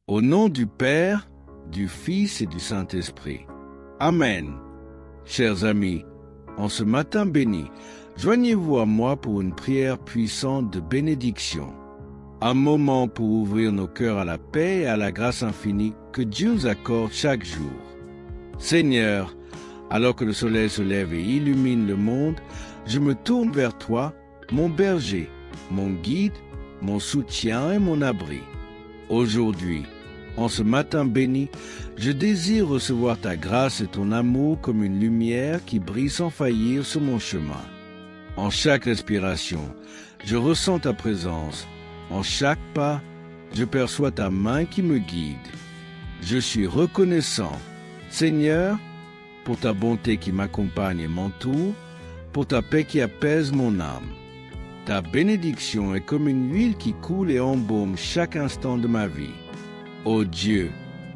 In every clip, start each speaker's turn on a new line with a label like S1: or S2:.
S1: Au nom du Père, du Fils et du Saint-Esprit. Amen. Chers amis, en ce matin béni, joignez-vous à moi pour une prière puissante de bénédiction. Un moment pour ouvrir nos cœurs à la paix et à la grâce infinie que Dieu nous accorde chaque jour. Seigneur, alors que le soleil se lève et illumine le monde, je me tourne vers toi, mon berger, mon guide, mon soutien et mon abri. Aujourd'hui, en ce matin béni, je désire recevoir ta grâce et ton amour comme une lumière qui brille sans faillir sur mon chemin. En chaque respiration, je ressens ta présence. En chaque pas, je perçois ta main qui me guide. Je suis reconnaissant, Seigneur, pour ta bonté qui m'accompagne et m'entoure, pour ta paix qui apaise mon âme. Ta bénédiction est comme une huile qui coule et embaume chaque instant de ma vie. Ô Dieu,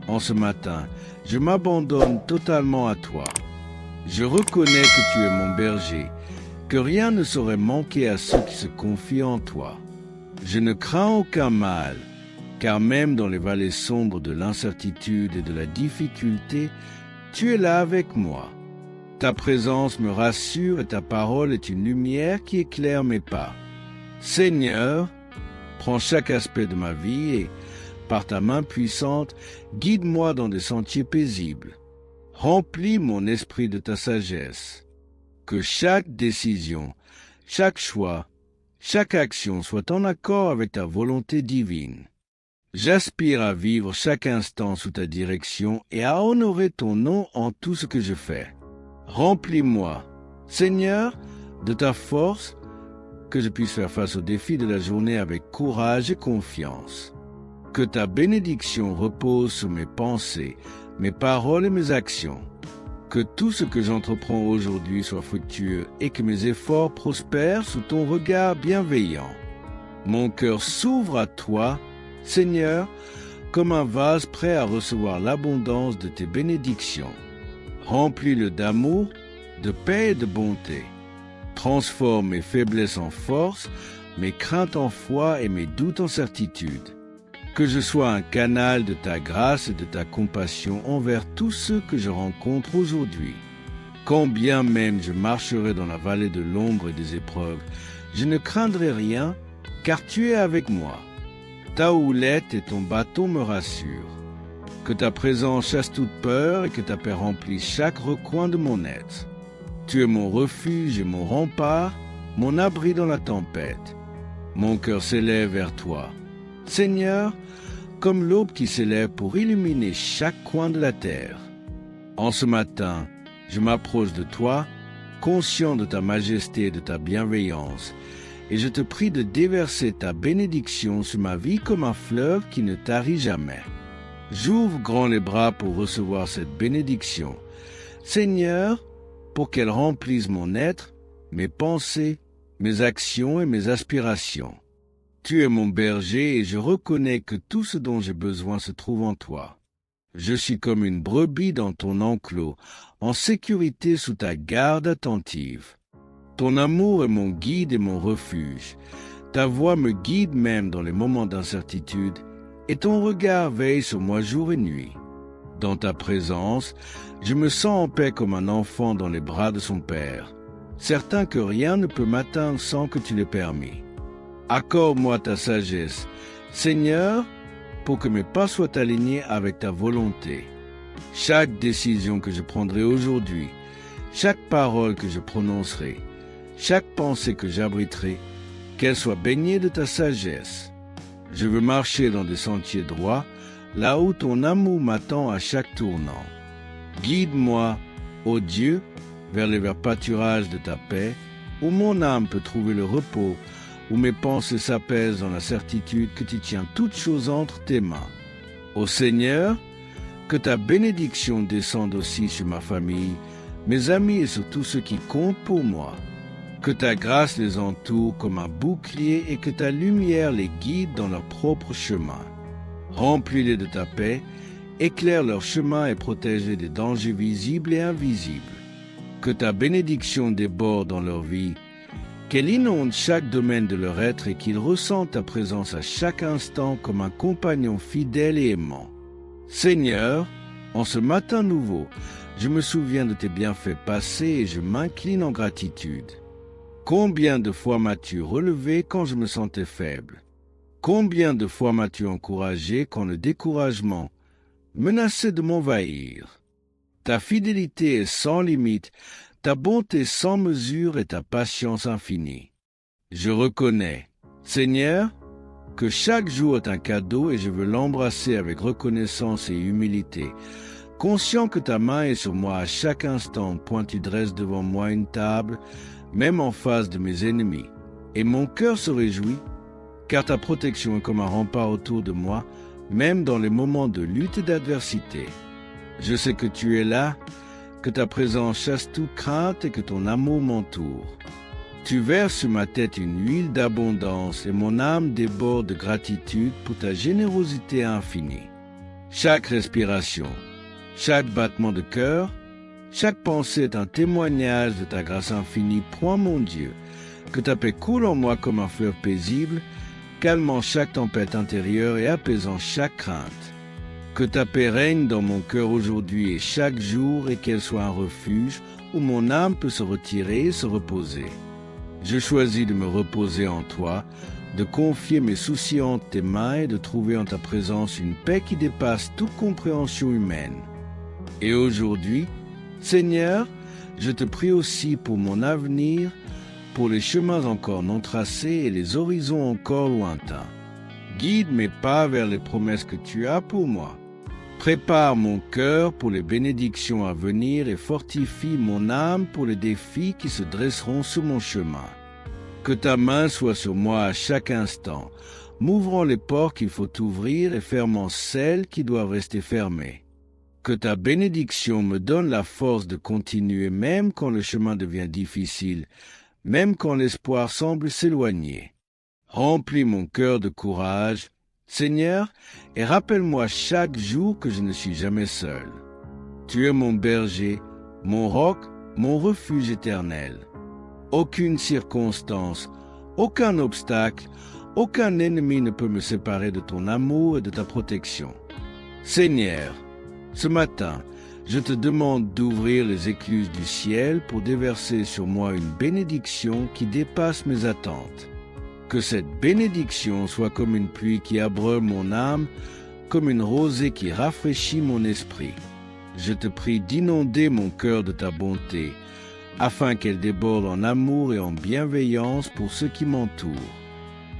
S1: en ce matin, je m'abandonne totalement à toi. Je reconnais que tu es mon berger, que rien ne saurait manquer à ceux qui se confient en toi. Je ne crains aucun mal, car même dans les vallées sombres de l'incertitude et de la difficulté, tu es là avec moi. Ta présence me rassure et ta parole est une lumière qui éclaire mes pas. Seigneur, prends chaque aspect de ma vie et, par ta main puissante, guide-moi dans des sentiers paisibles. Remplis mon esprit de ta sagesse. Que chaque décision, chaque choix, chaque action soit en accord avec ta volonté divine. J'aspire à vivre chaque instant sous ta direction et à honorer ton nom en tout ce que je fais. Remplis-moi, Seigneur, de ta force, que je puisse faire face aux défis de la journée avec courage et confiance. Que ta bénédiction repose sur mes pensées, mes paroles et mes actions. Que tout ce que j'entreprends aujourd'hui soit fructueux et que mes efforts prospèrent sous ton regard bienveillant. Mon cœur s'ouvre à toi, Seigneur, comme un vase prêt à recevoir l'abondance de tes bénédictions. Remplis-le d'amour, de paix et de bonté. Transforme mes faiblesses en force, mes craintes en foi et mes doutes en certitude. Que je sois un canal de ta grâce et de ta compassion envers tous ceux que je rencontre aujourd'hui. Quand bien même je marcherai dans la vallée de l'ombre et des épreuves, je ne craindrai rien, car tu es avec moi. Ta houlette et ton bâton me rassurent. Que ta présence chasse toute peur et que ta paix remplisse chaque recoin de mon être. Tu es mon refuge et mon rempart, mon abri dans la tempête. Mon cœur s'élève vers toi. Seigneur, comme l'aube qui s'élève pour illuminer chaque coin de la terre. En ce matin, je m'approche de toi, conscient de ta majesté et de ta bienveillance, et je te prie de déverser ta bénédiction sur ma vie comme un fleuve qui ne tarit jamais. J'ouvre grand les bras pour recevoir cette bénédiction. Seigneur, pour qu'elle remplisse mon être, mes pensées, mes actions et mes aspirations. Tu es mon berger et je reconnais que tout ce dont j'ai besoin se trouve en toi. Je suis comme une brebis dans ton enclos, en sécurité sous ta garde attentive. Ton amour est mon guide et mon refuge. Ta voix me guide même dans les moments d'incertitude, et ton regard veille sur moi jour et nuit. Dans ta présence, je me sens en paix comme un enfant dans les bras de son père, certain que rien ne peut m'atteindre sans que tu l'aies permis. Accorde-moi ta sagesse, Seigneur, pour que mes pas soient alignés avec ta volonté. Chaque décision que je prendrai aujourd'hui, chaque parole que je prononcerai, chaque pensée que j'abriterai, qu'elle soit baignée de ta sagesse. Je veux marcher dans des sentiers droits, là où ton amour m'attend à chaque tournant. Guide-moi, ô Dieu, vers les verts pâturages de ta paix, où mon âme peut trouver le repos, où mes pensées s'apaisent dans la certitude que tu tiens toutes choses entre tes mains. Ô Seigneur, que ta bénédiction descende aussi sur ma famille, mes amis et sur tous ceux qui comptent pour moi. Que ta grâce les entoure comme un bouclier et que ta lumière les guide dans leur propre chemin. Remplis-les de ta paix, éclaire leur chemin et protège-les des dangers visibles et invisibles. Que ta bénédiction déborde dans leur vie qu'elle inonde chaque domaine de leur être et qu'ils ressentent ta présence à chaque instant comme un compagnon fidèle et aimant. Seigneur, en ce matin nouveau, je me souviens de tes bienfaits passés et je m'incline en gratitude. Combien de fois m'as-tu relevé quand je me sentais faible? Combien de fois m'as-tu encouragé quand le découragement menaçait de m'envahir? Ta fidélité est sans limite, ta bonté sans mesure et ta patience infinie. Je reconnais, Seigneur, que chaque jour est un cadeau et je veux l'embrasser avec reconnaissance et humilité, conscient que ta main est sur moi à chaque instant, point tu dresses devant moi une table, même en face de mes ennemis. Et mon cœur se réjouit, car ta protection est comme un rempart autour de moi, même dans les moments de lutte et d'adversité. Je sais que tu es là, que ta présence chasse toute crainte et que ton amour m'entoure. Tu verses sur ma tête une huile d'abondance et mon âme déborde de gratitude pour ta générosité infinie. Chaque respiration, chaque battement de cœur, chaque pensée est un témoignage de ta grâce infinie. Point mon Dieu, que ta paix coule en moi comme un fleuve paisible, calmant chaque tempête intérieure et apaisant chaque crainte. Que ta paix règne dans mon cœur aujourd'hui et chaque jour et qu'elle soit un refuge où mon âme peut se retirer et se reposer. Je choisis de me reposer en toi, de confier mes soucis entre tes mains et de trouver en ta présence une paix qui dépasse toute compréhension humaine. Et aujourd'hui, Seigneur, je te prie aussi pour mon avenir, pour les chemins encore non tracés et les horizons encore lointains. Guide mes pas vers les promesses que tu as pour moi. Prépare mon cœur pour les bénédictions à venir et fortifie mon âme pour les défis qui se dresseront sur mon chemin. Que ta main soit sur moi à chaque instant, m'ouvrant les portes qu'il faut ouvrir et fermant celles qui doivent rester fermées. Que ta bénédiction me donne la force de continuer même quand le chemin devient difficile, même quand l'espoir semble s'éloigner. Remplis mon cœur de courage, Seigneur, et rappelle-moi chaque jour que je ne suis jamais seul. Tu es mon berger, mon roc, mon refuge éternel. Aucune circonstance, aucun obstacle, aucun ennemi ne peut me séparer de ton amour et de ta protection. Seigneur, ce matin, je te demande d'ouvrir les écluses du ciel pour déverser sur moi une bénédiction qui dépasse mes attentes. Que cette bénédiction soit comme une pluie qui abreuve mon âme, comme une rosée qui rafraîchit mon esprit. Je te prie d'inonder mon cœur de ta bonté, afin qu'elle déborde en amour et en bienveillance pour ceux qui m'entourent.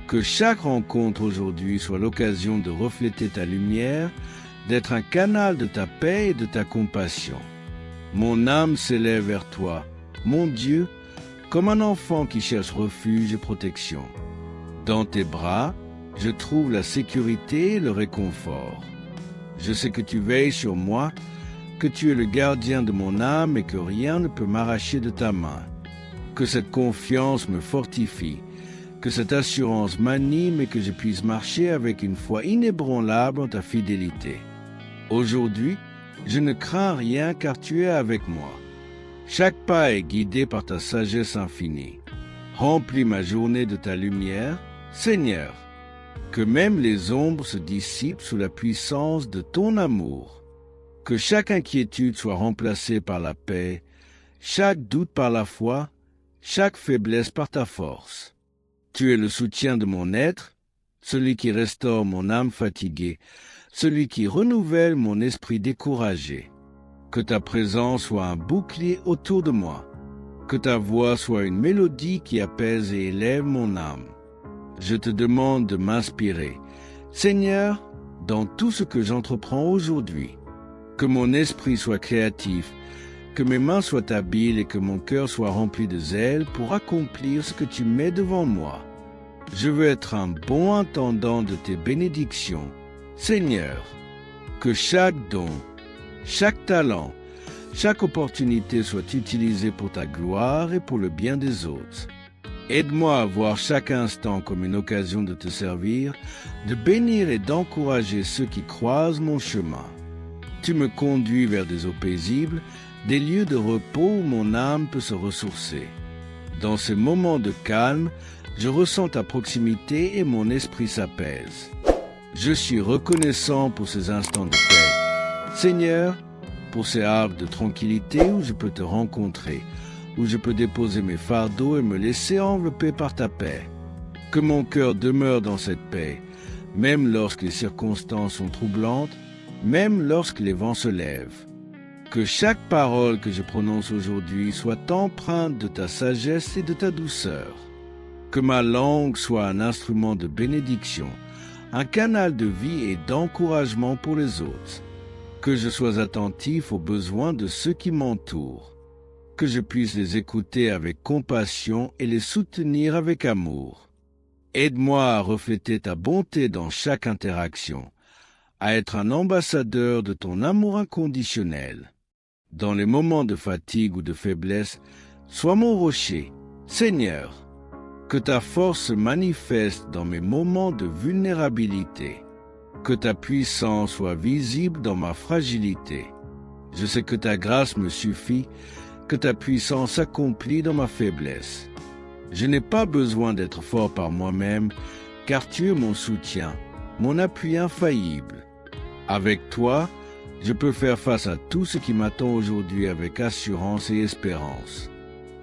S1: Que chaque rencontre aujourd'hui soit l'occasion de refléter ta lumière, d'être un canal de ta paix et de ta compassion. Mon âme s'élève vers toi, mon Dieu, comme un enfant qui cherche refuge et protection. Dans tes bras, je trouve la sécurité et le réconfort. Je sais que tu veilles sur moi, que tu es le gardien de mon âme et que rien ne peut m'arracher de ta main. Que cette confiance me fortifie, que cette assurance m'anime et que je puisse marcher avec une foi inébranlable en ta fidélité. Aujourd'hui, je ne crains rien car tu es avec moi. Chaque pas est guidé par ta sagesse infinie. Remplis ma journée de ta lumière, Seigneur, que même les ombres se dissipent sous la puissance de ton amour. Que chaque inquiétude soit remplacée par la paix, chaque doute par la foi, chaque faiblesse par ta force. Tu es le soutien de mon être, celui qui restaure mon âme fatiguée, celui qui renouvelle mon esprit découragé. Que ta présence soit un bouclier autour de moi, que ta voix soit une mélodie qui apaise et élève mon âme. Je te demande de m'inspirer, Seigneur, dans tout ce que j'entreprends aujourd'hui. Que mon esprit soit créatif, que mes mains soient habiles et que mon cœur soit rempli de zèle pour accomplir ce que tu mets devant moi. Je veux être un bon intendant de tes bénédictions. Seigneur, que chaque don, chaque talent, chaque opportunité soit utilisée pour ta gloire et pour le bien des autres. Aide-moi à voir chaque instant comme une occasion de te servir, de bénir et d'encourager ceux qui croisent mon chemin. Tu me conduis vers des eaux paisibles, des lieux de repos où mon âme peut se ressourcer. Dans ces moments de calme, je ressens ta proximité et mon esprit s'apaise. Je suis reconnaissant pour ces instants de paix. Seigneur, pour ces havres de tranquillité où je peux te rencontrer, où je peux déposer mes fardeaux et me laisser envelopper par ta paix. Que mon cœur demeure dans cette paix, même lorsque les circonstances sont troublantes, même lorsque les vents se lèvent. Que chaque parole que je prononce aujourd'hui soit empreinte de ta sagesse et de ta douceur. Que ma langue soit un instrument de bénédiction, un canal de vie et d'encouragement pour les autres. Que je sois attentif aux besoins de ceux qui m'entourent. Que je puisse les écouter avec compassion et les soutenir avec amour. Aide-moi à refléter ta bonté dans chaque interaction, à être un ambassadeur de ton amour inconditionnel. Dans les moments de fatigue ou de faiblesse, sois mon rocher, Seigneur. Que ta force se manifeste dans mes moments de vulnérabilité. Que ta puissance soit visible dans ma fragilité. Je sais que ta grâce me suffit, que ta puissance s'accomplit dans ma faiblesse. Je n'ai pas besoin d'être fort par moi-même, car tu es mon soutien, mon appui infaillible. Avec toi, je peux faire face à tout ce qui m'attend aujourd'hui avec assurance et espérance.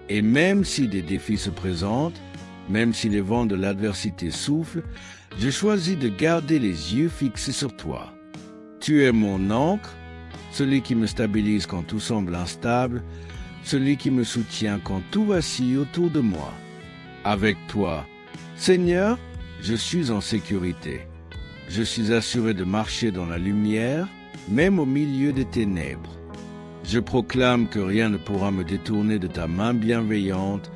S1: Et même si des défis se présentent, même si les vents de l'adversité soufflent, je choisis de garder les yeux fixés sur toi. Tu es mon ancre, celui qui me stabilise quand tout semble instable, celui qui me soutient quand tout vacille autour de moi. Avec toi, Seigneur, je suis en sécurité. Je suis assuré de marcher dans la lumière, même au milieu des ténèbres. Je proclame que rien ne pourra me détourner de ta main bienveillante,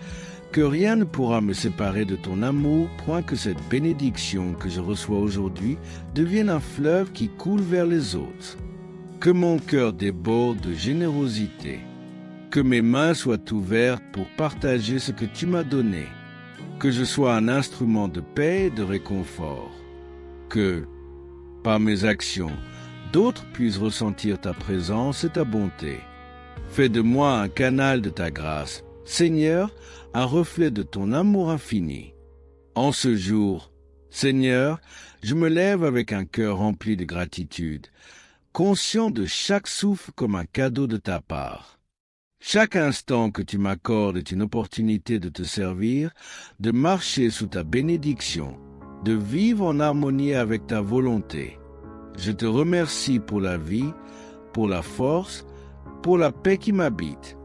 S1: que rien ne pourra me séparer de ton amour, point que cette bénédiction que je reçois aujourd'hui devienne un fleuve qui coule vers les autres. Que mon cœur déborde de générosité, que mes mains soient ouvertes pour partager ce que tu m'as donné, que je sois un instrument de paix et de réconfort, que, par mes actions, d'autres puissent ressentir ta présence et ta bonté. Fais de moi un canal de ta grâce, Seigneur, un reflet de ton amour infini. En ce jour, Seigneur, je me lève avec un cœur rempli de gratitude, conscient de chaque souffle comme un cadeau de ta part. Chaque instant que tu m'accordes est une opportunité de te servir, de marcher sous ta bénédiction, de vivre en harmonie avec ta volonté. Je te remercie pour la vie, pour la force, pour la paix qui m'habite.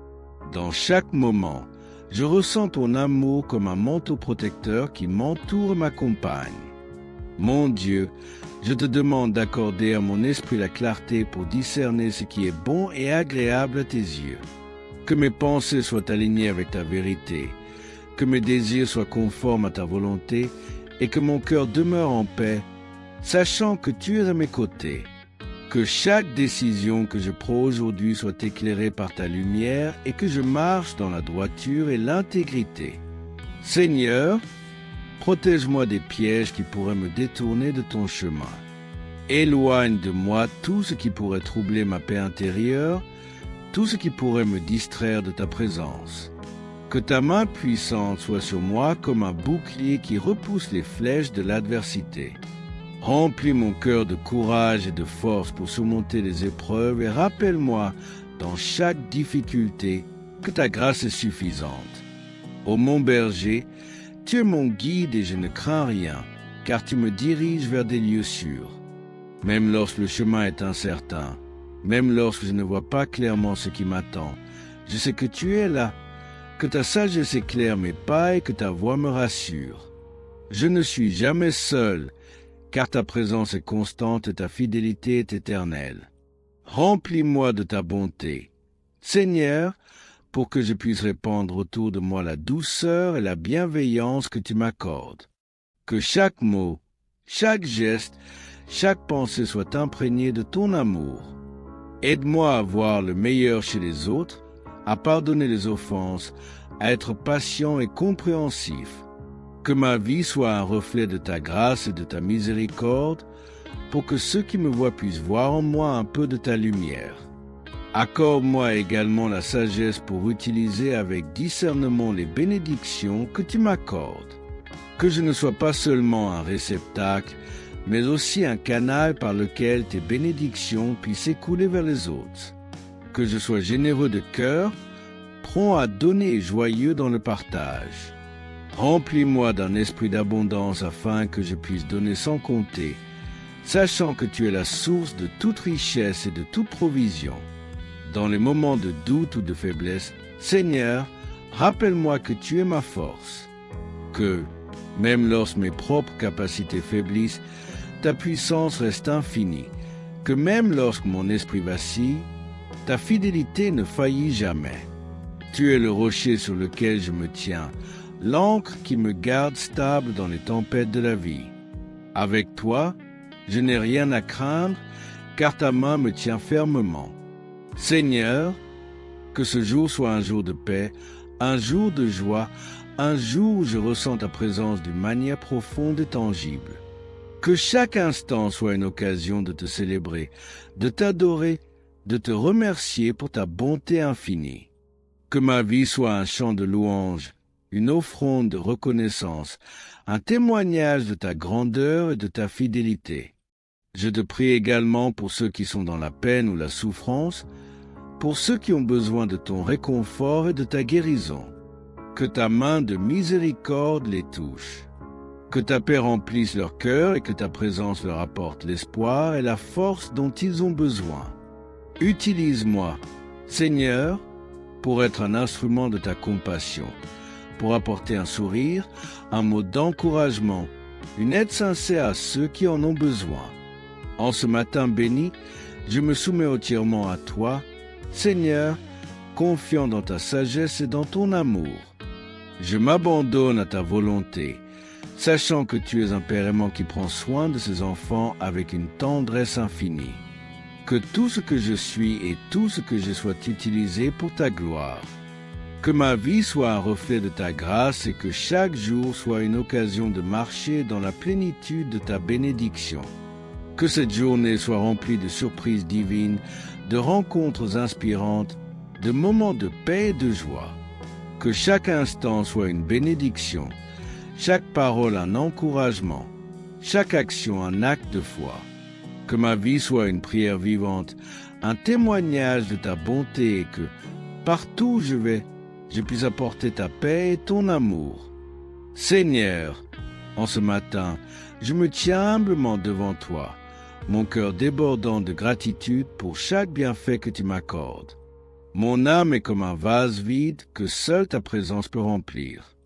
S1: Dans chaque moment, je ressens ton amour comme un manteau protecteur qui m'entoure et m'accompagne. Mon Dieu, je te demande d'accorder à mon esprit la clarté pour discerner ce qui est bon et agréable à tes yeux. Que mes pensées soient alignées avec ta vérité, que mes désirs soient conformes à ta volonté et que mon cœur demeure en paix, sachant que tu es à mes côtés. Que chaque décision que je prends aujourd'hui soit éclairée par ta lumière et que je marche dans la droiture et l'intégrité. Seigneur, protège-moi des pièges qui pourraient me détourner de ton chemin. Éloigne de moi tout ce qui pourrait troubler ma paix intérieure, tout ce qui pourrait me distraire de ta présence. Que ta main puissante soit sur moi comme un bouclier qui repousse les flèches de l'adversité. Remplis mon cœur de courage et de force pour surmonter les épreuves et rappelle-moi dans chaque difficulté que ta grâce est suffisante. Ô mon berger, tu es mon guide et je ne crains rien, car tu me diriges vers des lieux sûrs. Même lorsque le chemin est incertain, même lorsque je ne vois pas clairement ce qui m'attend, je sais que tu es là, que ta sagesse éclaire mes pas et que ta voix me rassure. Je ne suis jamais seul, car ta présence est constante et ta fidélité est éternelle. Remplis-moi de ta bonté, Seigneur, pour que je puisse répandre autour de moi la douceur et la bienveillance que tu m'accordes. Que chaque mot, chaque geste, chaque pensée soit imprégnée de ton amour. Aide-moi à voir le meilleur chez les autres, à pardonner les offenses, à être patient et compréhensif. Que ma vie soit un reflet de ta grâce et de ta miséricorde, pour que ceux qui me voient puissent voir en moi un peu de ta lumière. Accorde-moi également la sagesse pour utiliser avec discernement les bénédictions que tu m'accordes. Que je ne sois pas seulement un réceptacle, mais aussi un canal par lequel tes bénédictions puissent s'écouler vers les autres. Que je sois généreux de cœur, prompt à donner et joyeux dans le partage. Remplis-moi d'un esprit d'abondance afin que je puisse donner sans compter, sachant que tu es la source de toute richesse et de toute provision. Dans les moments de doute ou de faiblesse, Seigneur, rappelle-moi que tu es ma force. Que, même lorsque mes propres capacités faiblissent, ta puissance reste infinie. Que même lorsque mon esprit vacille, ta fidélité ne faillit jamais. Tu es le rocher sur lequel je me tiens, l'ancre qui me garde stable dans les tempêtes de la vie. Avec toi, je n'ai rien à craindre, car ta main me tient fermement. Seigneur, que ce jour soit un jour de paix, un jour de joie, un jour où je ressens ta présence d'une manière profonde et tangible. Que chaque instant soit une occasion de te célébrer, de t'adorer, de te remercier pour ta bonté infinie. Que ma vie soit un chant de louange, une offrande de reconnaissance, un témoignage de ta grandeur et de ta fidélité. Je te prie également pour ceux qui sont dans la peine ou la souffrance, pour ceux qui ont besoin de ton réconfort et de ta guérison. Que ta main de miséricorde les touche. Que ta paix remplisse leur cœur et que ta présence leur apporte l'espoir et la force dont ils ont besoin. Utilise-moi, Seigneur, pour être un instrument de ta compassion, pour apporter un sourire, un mot d'encouragement, une aide sincère à ceux qui en ont besoin. En ce matin béni, je me soumets entièrement à toi, Seigneur, confiant dans ta sagesse et dans ton amour. Je m'abandonne à ta volonté, sachant que tu es un Père aimant qui prend soin de ses enfants avec une tendresse infinie. Que tout ce que je suis et tout ce que je soit utilisé pour ta gloire. Que ma vie soit un reflet de ta grâce et que chaque jour soit une occasion de marcher dans la plénitude de ta bénédiction. Que cette journée soit remplie de surprises divines, de rencontres inspirantes, de moments de paix et de joie. Que chaque instant soit une bénédiction, chaque parole un encouragement, chaque action un acte de foi. Que ma vie soit une prière vivante, un témoignage de ta bonté et que, partout où je vais, je puisse apporter ta paix et ton amour. Seigneur, en ce matin, je me tiens humblement devant toi, mon cœur débordant de gratitude pour chaque bienfait que tu m'accordes. Mon âme est comme un vase vide que seule ta présence peut remplir.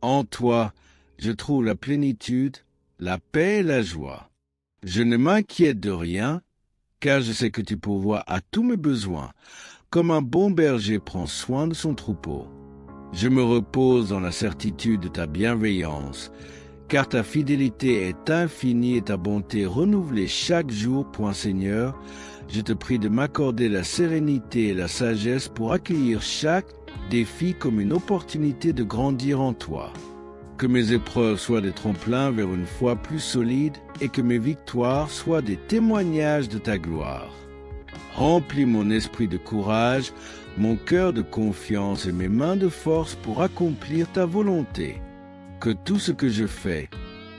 S1: En toi, je trouve la plénitude, la paix et la joie. Je ne m'inquiète de rien, car je sais que tu pourvois à tous mes besoins, comme un bon berger prend soin de son troupeau. Je me repose dans la certitude de ta bienveillance, car ta fidélité est infinie et ta bonté renouvelée chaque jour. Seigneur, je te prie de m'accorder la sérénité et la sagesse pour accueillir chaque défi comme une opportunité de grandir en toi. Que mes épreuves soient des tremplins vers une foi plus solide et que mes victoires soient des témoignages de ta gloire. Remplis mon esprit de courage, mon cœur de confiance et mes mains de force pour accomplir ta volonté. Que tout ce que je fais,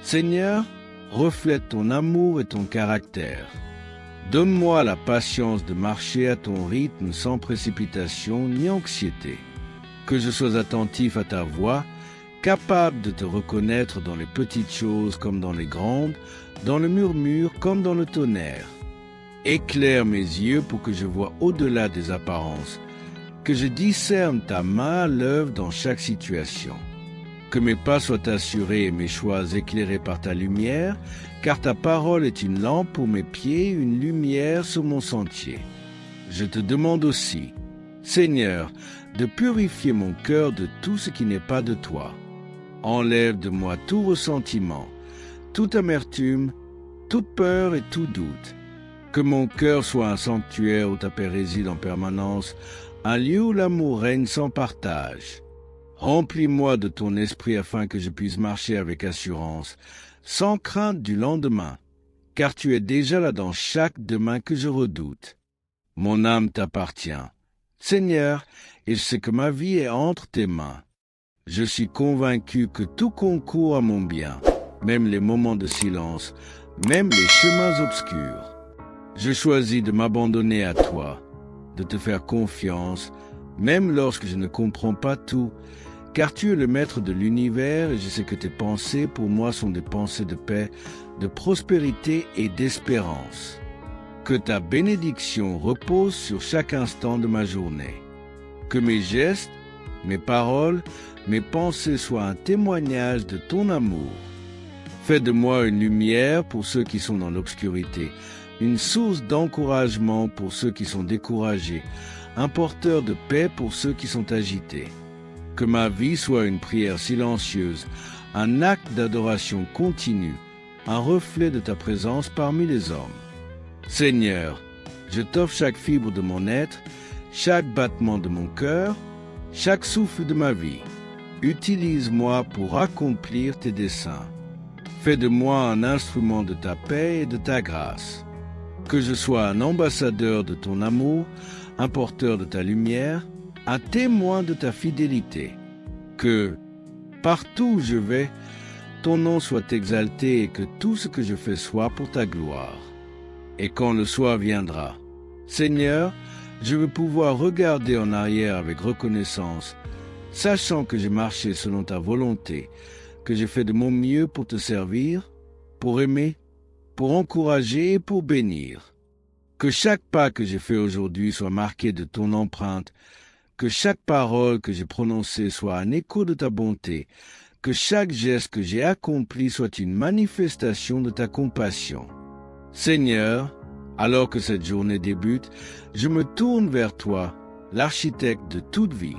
S1: Seigneur, reflète ton amour et ton caractère. Donne-moi la patience de marcher à ton rythme sans précipitation ni anxiété. Que je sois attentif à ta voix, capable de te reconnaître dans les petites choses comme dans les grandes, dans le murmure comme dans le tonnerre. Éclaire mes yeux pour que je voie au-delà des apparences, que je discerne ta main à l'œuvre dans chaque situation. Que mes pas soient assurés et mes choix éclairés par ta lumière, car ta parole est une lampe pour mes pieds, une lumière sur mon sentier. Je te demande aussi, Seigneur, de purifier mon cœur de tout ce qui n'est pas de toi. Enlève de moi tout ressentiment, toute amertume, toute peur et tout doute. Que mon cœur soit un sanctuaire où ta paix réside en permanence, un lieu où l'amour règne sans partage. Remplis-moi de ton esprit afin que je puisse marcher avec assurance, sans crainte du lendemain, car tu es déjà là dans chaque demain que je redoute. Mon âme t'appartient. Seigneur, il sait que ma vie est entre tes mains. Je suis convaincu que tout concourt à mon bien, même les moments de silence, même les chemins obscurs. Je choisis de m'abandonner à toi, de te faire confiance, même lorsque je ne comprends pas tout, car tu es le maître de l'univers et je sais que tes pensées pour moi sont des pensées de paix, de prospérité et d'espérance. Que ta bénédiction repose sur chaque instant de ma journée. Que mes gestes, mes paroles, mes pensées soient un témoignage de ton amour. Fais de moi une lumière pour ceux qui sont dans l'obscurité, une source d'encouragement pour ceux qui sont découragés, un porteur de paix pour ceux qui sont agités. Que ma vie soit une prière silencieuse, un acte d'adoration continue, un reflet de ta présence parmi les hommes. Seigneur, je t'offre chaque fibre de mon être, chaque battement de mon cœur, chaque souffle de ma vie. Utilise-moi pour accomplir tes desseins. Fais de moi un instrument de ta paix et de ta grâce. Que je sois un ambassadeur de ton amour, un porteur de ta lumière, un témoin de ta fidélité. Que, partout où je vais, ton nom soit exalté et que tout ce que je fais soit pour ta gloire. Et quand le soir viendra, Seigneur, je veux pouvoir regarder en arrière avec reconnaissance, sachant que j'ai marché selon ta volonté, que j'ai fait de mon mieux pour te servir, pour aimer, pour encourager et pour bénir. Que chaque pas que j'ai fait aujourd'hui soit marqué de ton empreinte, que chaque parole que j'ai prononcée soit un écho de ta bonté, que chaque geste que j'ai accompli soit une manifestation de ta compassion. Seigneur, alors que cette journée débute, je me tourne vers toi, l'architecte de toute vie,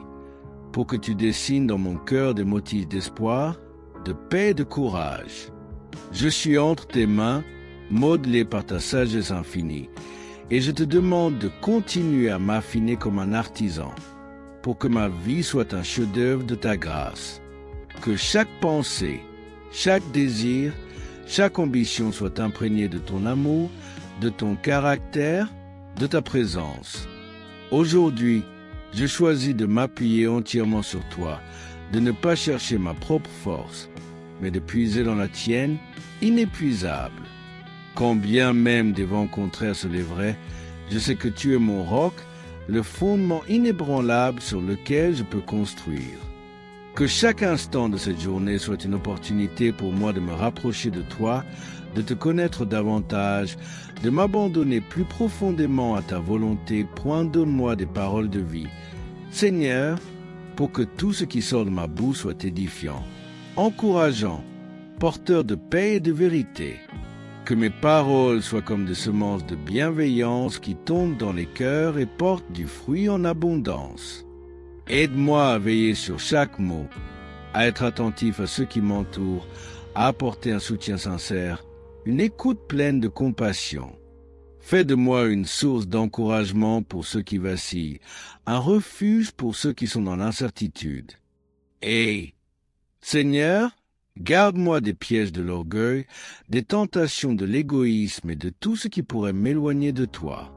S1: pour que tu dessines dans mon cœur des motifs d'espoir, de paix et de courage. Je suis entre tes mains, modelé par ta sagesse infinie, et je te demande de continuer à m'affiner comme un artisan, pour que ma vie soit un chef-d'œuvre de ta grâce. Que chaque pensée, chaque désir, chaque ambition soit imprégnée de ton amour, de ton caractère, de ta présence. Aujourd'hui, je choisis de m'appuyer entièrement sur toi, de ne pas chercher ma propre force, mais de puiser dans la tienne, inépuisable. Quand bien même des vents contraires se lèveraient, je sais que tu es mon roc, le fondement inébranlable sur lequel je peux construire. Que chaque instant de cette journée soit une opportunité pour moi de me rapprocher de toi, de te connaître davantage, de m'abandonner plus profondément à ta volonté. Point, donne-moi des paroles de vie. Seigneur, pour que tout ce qui sort de ma bouche soit édifiant, encourageant, porteur de paix et de vérité. Que mes paroles soient comme des semences de bienveillance qui tombent dans les cœurs et portent du fruit en abondance. Aide-moi à veiller sur chaque mot, à être attentif à ceux qui m'entourent, à apporter un soutien sincère, une écoute pleine de compassion. Fais de moi une source d'encouragement pour ceux qui vacillent, un refuge pour ceux qui sont dans l'incertitude. Et, Seigneur, garde-moi des pièges de l'orgueil, des tentations de l'égoïsme et de tout ce qui pourrait m'éloigner de toi.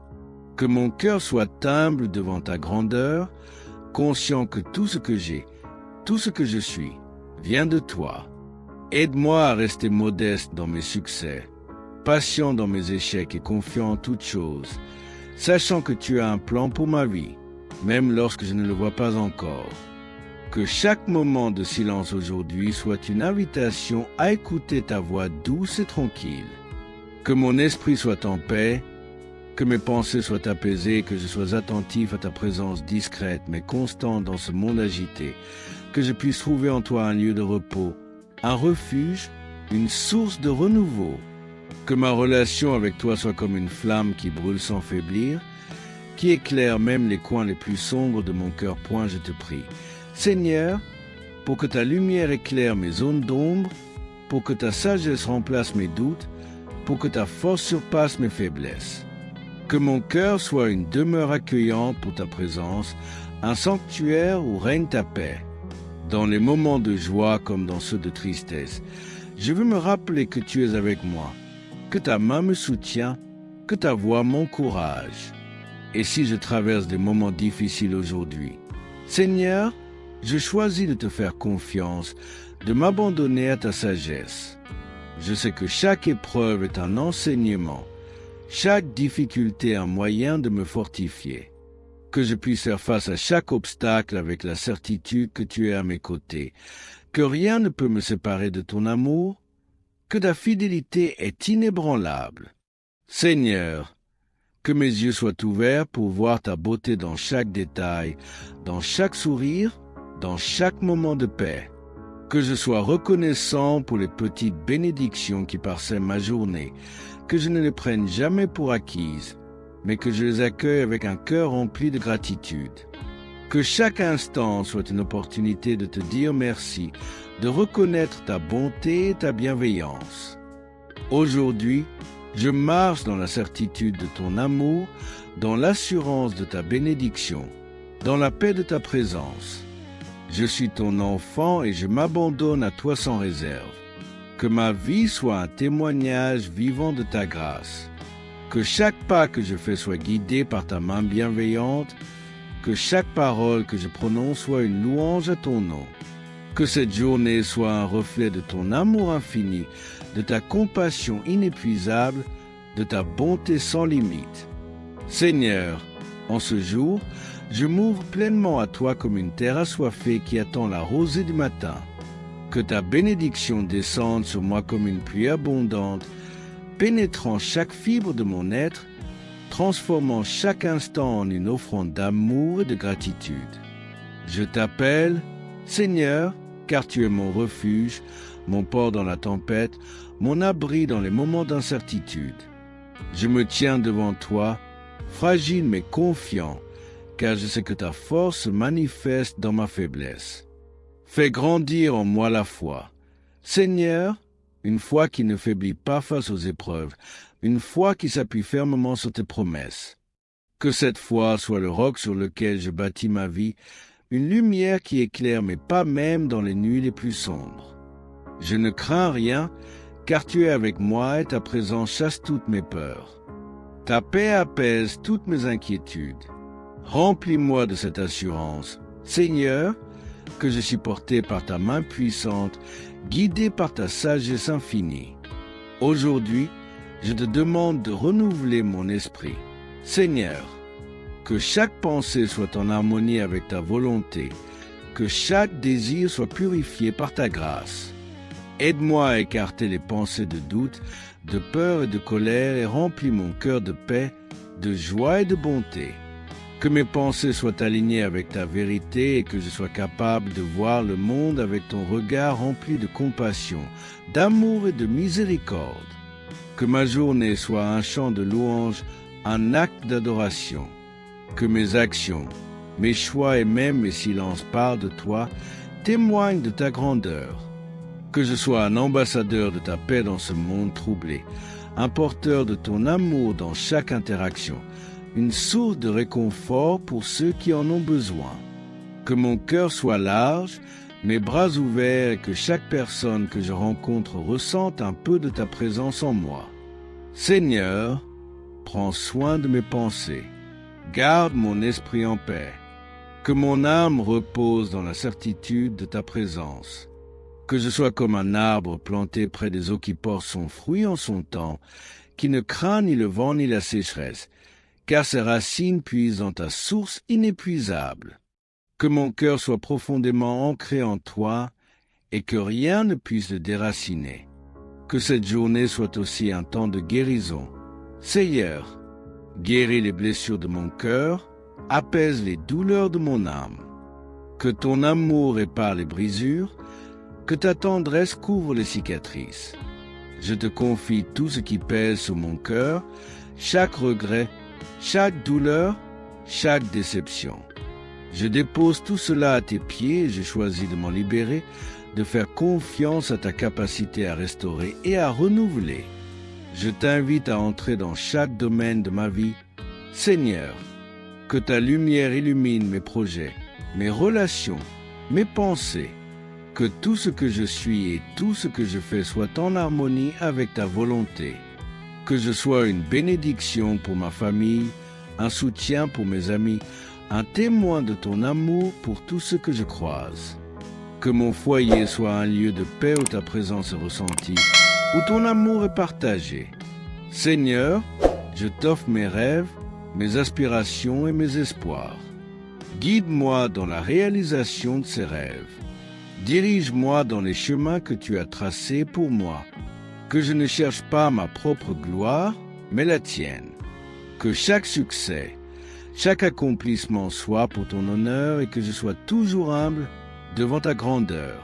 S1: Que mon cœur soit humble devant ta grandeur, conscient que tout ce que j'ai, tout ce que je suis, vient de toi. Aide-moi à rester modeste dans mes succès, patient dans mes échecs et confiant en toutes choses, sachant que tu as un plan pour ma vie, même lorsque je ne le vois pas encore. Que chaque moment de silence aujourd'hui soit une invitation à écouter ta voix douce et tranquille. Que mon esprit soit en paix, que mes pensées soient apaisées, que je sois attentif à ta présence discrète mais constante dans ce monde agité, que je puisse trouver en toi un lieu de repos, un refuge, une source de renouveau. Que ma relation avec toi soit comme une flamme qui brûle sans faiblir, qui éclaire même les coins les plus sombres de mon cœur. Point, je te prie. Seigneur, pour que ta lumière éclaire mes zones d'ombre, pour que ta sagesse remplace mes doutes, pour que ta force surpasse mes faiblesses. Que mon cœur soit une demeure accueillante pour ta présence, un sanctuaire où règne ta paix. Dans les moments de joie comme dans ceux de tristesse, je veux me rappeler que tu es avec moi, que ta main me soutient, que ta voix m'encourage. et si je traverse des moments difficiles aujourd'hui. Seigneur, je choisis de te faire confiance, de m'abandonner à ta sagesse. Je sais que chaque épreuve est un enseignement, chaque difficulté un moyen de me fortifier. Que je puisse faire face à chaque obstacle avec la certitude que tu es à mes côtés, que rien ne peut me séparer de ton amour, que ta fidélité est inébranlable. Seigneur, que mes yeux soient ouverts pour voir ta beauté dans chaque détail, dans chaque sourire, dans chaque moment de paix. Que je sois reconnaissant pour les petites bénédictions qui parsèment ma journée, que je ne les prenne jamais pour acquises, mais que je les accueille avec un cœur rempli de gratitude. Que chaque instant soit une opportunité de te dire merci, de reconnaître ta bonté et ta bienveillance. Aujourd'hui, je marche dans la certitude de ton amour, dans l'assurance de ta bénédiction, dans la paix de ta présence. Je suis ton enfant et je m'abandonne à toi sans réserve. Que ma vie soit un témoignage vivant de ta grâce. Que chaque pas que je fais soit guidé par ta main bienveillante. Que chaque parole que je prononce soit une louange à ton nom. Que cette journée soit un reflet de ton amour infini, de ta compassion inépuisable, de ta bonté sans limite. Seigneur, en ce jour, je m'ouvre pleinement à toi comme une terre assoiffée qui attend la rosée du matin. Que ta bénédiction descende sur moi comme une pluie abondante, pénétrant chaque fibre de mon être, transformant chaque instant en une offrande d'amour et de gratitude. Je t'appelle, Seigneur, car tu es mon refuge, mon port dans la tempête, mon abri dans les moments d'incertitude. Je me tiens devant toi, fragile mais confiant, car je sais que ta force se manifeste dans ma faiblesse. Fais grandir en moi la foi. Seigneur, une foi qui ne faiblit pas face aux épreuves, une foi qui s'appuie fermement sur tes promesses. Que cette foi soit le roc sur lequel je bâtis ma vie, une lumière qui éclaire mes pas même dans les nuits les plus sombres. Je ne crains rien, car tu es avec moi et ta présence chasse toutes mes peurs. Ta paix apaise toutes mes inquiétudes. Remplis-moi de cette assurance, Seigneur, que je suis porté par ta main puissante, guidé par ta sagesse infinie. Aujourd'hui, je te demande de renouveler mon esprit. Seigneur, que chaque pensée soit en harmonie avec ta volonté, que chaque désir soit purifié par ta grâce. Aide-moi à écarter les pensées de doute, de peur et de colère et remplis mon cœur de paix, de joie et de bonté. Que mes pensées soient alignées avec ta vérité et que je sois capable de voir le monde avec ton regard rempli de compassion, d'amour et de miséricorde. Que ma journée soit un chant de louange, un acte d'adoration. Que mes actions, mes choix et même mes silences parlent de toi, témoignent de ta grandeur. Que je sois un ambassadeur de ta paix dans ce monde troublé, un porteur de ton amour dans chaque interaction, une source de réconfort pour ceux qui en ont besoin. Que mon cœur soit large, mes bras ouverts et que chaque personne que je rencontre ressente un peu de ta présence en moi. Seigneur, prends soin de mes pensées. Garde mon esprit en paix. Que mon âme repose dans la certitude de ta présence. Que je sois comme un arbre planté près des eaux qui portent son fruit en son temps, qui ne craint ni le vent ni la sécheresse, car ses racines puisent dans ta source inépuisable. Que mon cœur soit profondément ancré en toi et que rien ne puisse le déraciner. Que cette journée soit aussi un temps de guérison. Seigneur, guéris les blessures de mon cœur, apaise les douleurs de mon âme. Que ton amour répare les brisures, que ta tendresse couvre les cicatrices. Je te confie tout ce qui pèse sur mon cœur, chaque regret, chaque douleur, chaque déception. Je dépose tout cela à tes pieds et je choisis de m'en libérer, de faire confiance à ta capacité à restaurer et à renouveler. Je t'invite à entrer dans chaque domaine de ma vie. Seigneur, que ta lumière illumine mes projets, mes relations, mes pensées. Que tout ce que je suis et tout ce que je fais soit en harmonie avec ta volonté. Que je sois une bénédiction pour ma famille, un soutien pour mes amis, un témoin de ton amour pour tous ceux que je croise. Que mon foyer soit un lieu de paix où ta présence est ressentie, où ton amour est partagé. Seigneur, je t'offre mes rêves, mes aspirations et mes espoirs. Guide-moi dans la réalisation de ces rêves. Dirige-moi dans les chemins que tu as tracés pour moi. Que je ne cherche pas ma propre gloire, mais la tienne. Que chaque succès, chaque accomplissement soit pour ton honneur et que je sois toujours humble devant ta grandeur.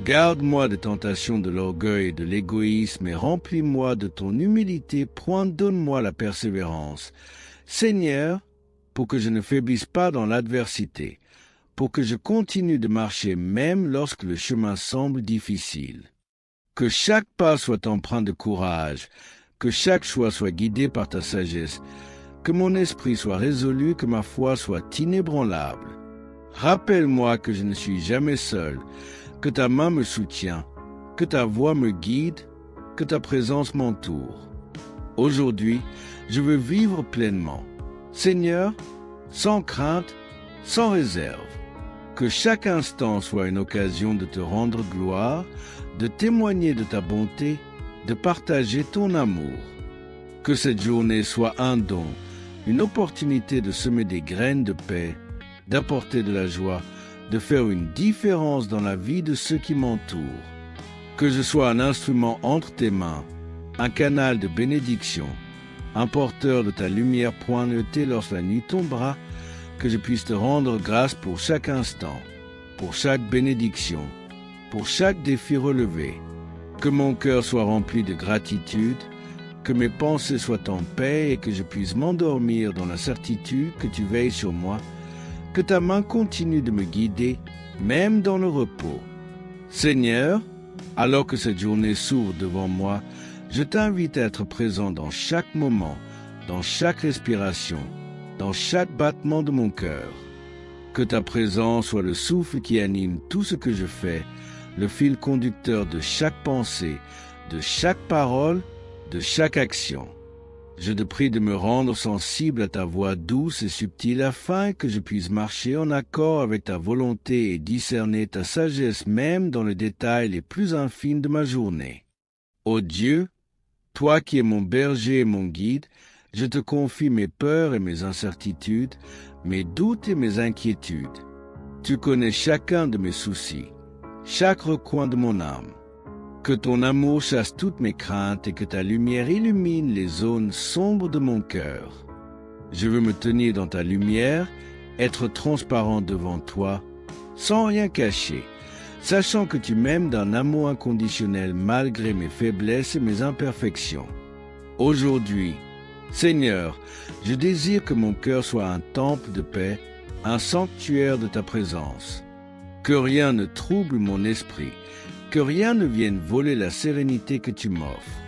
S1: Garde-moi des tentations de l'orgueil et de l'égoïsme et remplis-moi de ton humilité, point donne-moi la persévérance. Seigneur, pour que je ne faiblisse pas dans l'adversité, pour que je continue de marcher même lorsque le chemin semble difficile. Que chaque pas soit empreint de courage, que chaque choix soit guidé par ta sagesse, que mon esprit soit résolu, que ma foi soit inébranlable. Rappelle-moi que je ne suis jamais seul, que ta main me soutient, que ta voix me guide, que ta présence m'entoure. Aujourd'hui, je veux vivre pleinement. Seigneur, sans crainte, sans réserve. Que chaque instant soit une occasion de te rendre gloire, de témoigner de ta bonté, de partager ton amour. Que cette journée soit un don, une opportunité de semer des graines de paix, d'apporter de la joie, de faire une différence dans la vie de ceux qui m'entourent. Que je sois un instrument entre tes mains, un canal de bénédiction, un porteur de ta lumière pointée lorsque la nuit tombera, que je puisse te rendre grâce pour chaque instant, pour chaque bénédiction, pour chaque défi relevé. Que mon cœur soit rempli de gratitude, que mes pensées soient en paix et que je puisse m'endormir dans la certitude que tu veilles sur moi, que ta main continue de me guider, même dans le repos. Seigneur, alors que cette journée s'ouvre devant moi, je t'invite à être présent dans chaque moment, dans chaque respiration, dans chaque battement de mon cœur. Que ta présence soit le souffle qui anime tout ce que je fais, le fil conducteur de chaque pensée, de chaque parole, de chaque action. Je te prie de me rendre sensible à ta voix douce et subtile afin que je puisse marcher en accord avec ta volonté et discerner ta sagesse même dans les détails les plus infimes de ma journée. Ô Dieu, toi qui es mon berger et mon guide, je te confie mes peurs et mes incertitudes, mes doutes et mes inquiétudes. Tu connais chacun de mes soucis, chaque recoin de mon âme. Que ton amour chasse toutes mes craintes et que ta lumière illumine les zones sombres de mon cœur. Je veux me tenir dans ta lumière, être transparent devant toi, sans rien cacher, sachant que tu m'aimes d'un amour inconditionnel malgré mes faiblesses et mes imperfections. Aujourd'hui, Seigneur, je désire que mon cœur soit un temple de paix, un sanctuaire de ta présence. Que rien ne trouble mon esprit, que rien ne vienne voler la sérénité que tu m'offres.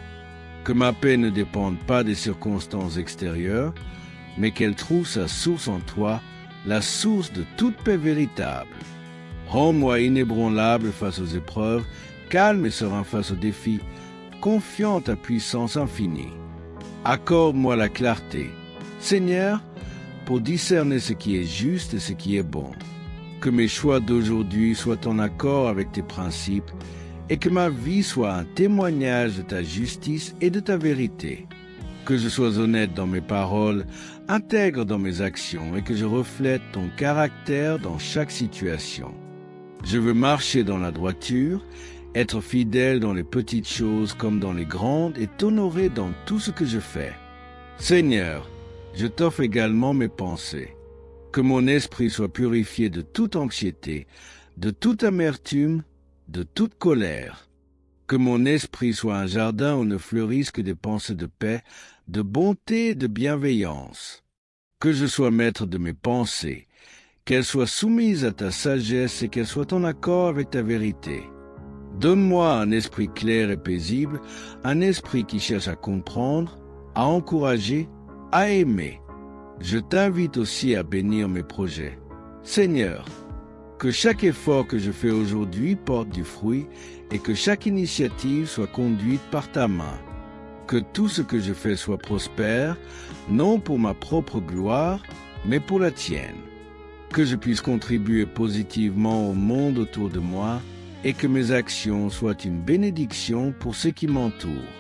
S1: Que ma paix ne dépende pas des circonstances extérieures, mais qu'elle trouve sa source en toi, la source de toute paix véritable. Rends-moi inébranlable face aux épreuves, calme et serein face aux défis, confiant en ta puissance infinie. Accorde-moi la clarté, Seigneur, pour discerner ce qui est juste et ce qui est bon. Que mes choix d'aujourd'hui soient en accord avec tes principes et que ma vie soit un témoignage de ta justice et de ta vérité. Que je sois honnête dans mes paroles, intègre dans mes actions et que je reflète ton caractère dans chaque situation. Je veux marcher dans la droiture, être fidèle dans les petites choses comme dans les grandes et t'honorer dans tout ce que je fais. Seigneur, je t'offre également mes pensées. Que mon esprit soit purifié de toute anxiété, de toute amertume, de toute colère. Que mon esprit soit un jardin où ne fleurissent que des pensées de paix, de bonté et de bienveillance. Que je sois maître de mes pensées, qu'elles soient soumises à ta sagesse et qu'elles soient en accord avec ta vérité. Donne-moi un esprit clair et paisible, un esprit qui cherche à comprendre, à encourager, à aimer. Je t'invite aussi à bénir mes projets. Seigneur, que chaque effort que je fais aujourd'hui porte du fruit et que chaque initiative soit conduite par ta main. que tout ce que je fais soit prospère, non pour ma propre gloire, mais pour la tienne. Que je puisse contribuer positivement au monde autour de moi et que mes actions soient une bénédiction pour ceux qui m'entourent.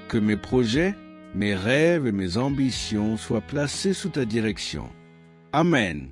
S1: Que mes projets, mes rêves et mes ambitions soient placés sous ta direction. Amen.